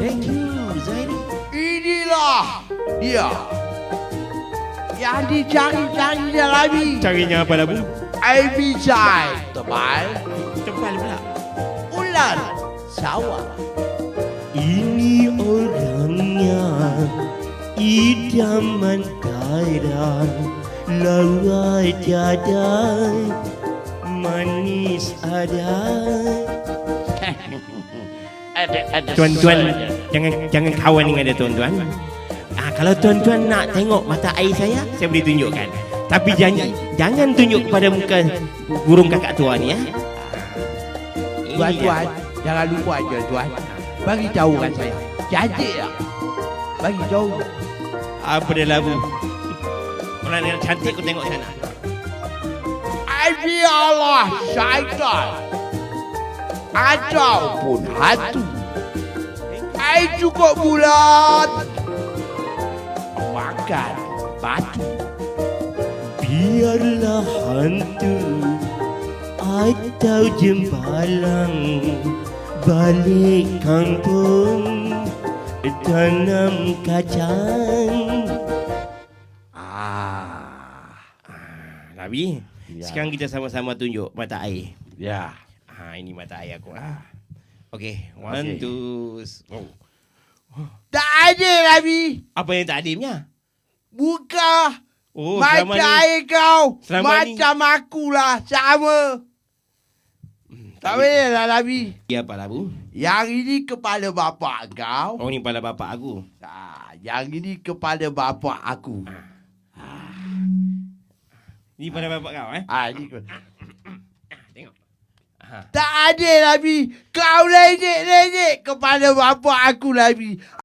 Thank you, Zaini. Inilah dia yang dicari-carinya Labi. Carinya apa, Labu? Abijai tebal, Tebal pula. ular sawah. Ini orangnya idaman daerah, lawa tiada, manis ada. Tuan-tuan, jangan kawan dengan dia, tuan-tuan. Kalau tuan-tuan nak tengok mata air saya boleh tunjukkan. Tapi jangan tunjuk kepada muka burung kakak tua ni, ya. Tuan-tuan, jangan lupa je tuan. Bagi tahu kan saya. Janji ya. Bagi tahu. Apa dia, Labu? Orang yang cantik kau tengok sana. Allah syaitan ataupun hantu. Cukup bulat makan batu. Biarlah hantu atau jembalang balik kampung tanam kacang. Nabi, Ya. sekarang kita sama-sama tunjuk mata air. Ya. Ini mata air aku. Okey, one, Okey. two. Tak ada Nabi. Apa yang tak adimnya? Buka Oh, selama mata ni. air kau. Selama Macam akulah. Sama. Tak boleh lah Nabi. Ya, apa, Labu? Yang ini kepala bapa kau. Oh, ni kepala bapak aku. Yang ini kepala bapa aku. Ni kepala bapak kau, eh? Ini Tengok. tak ada Nabi. Kau lejek-lejek kepala bapa aku Nabi.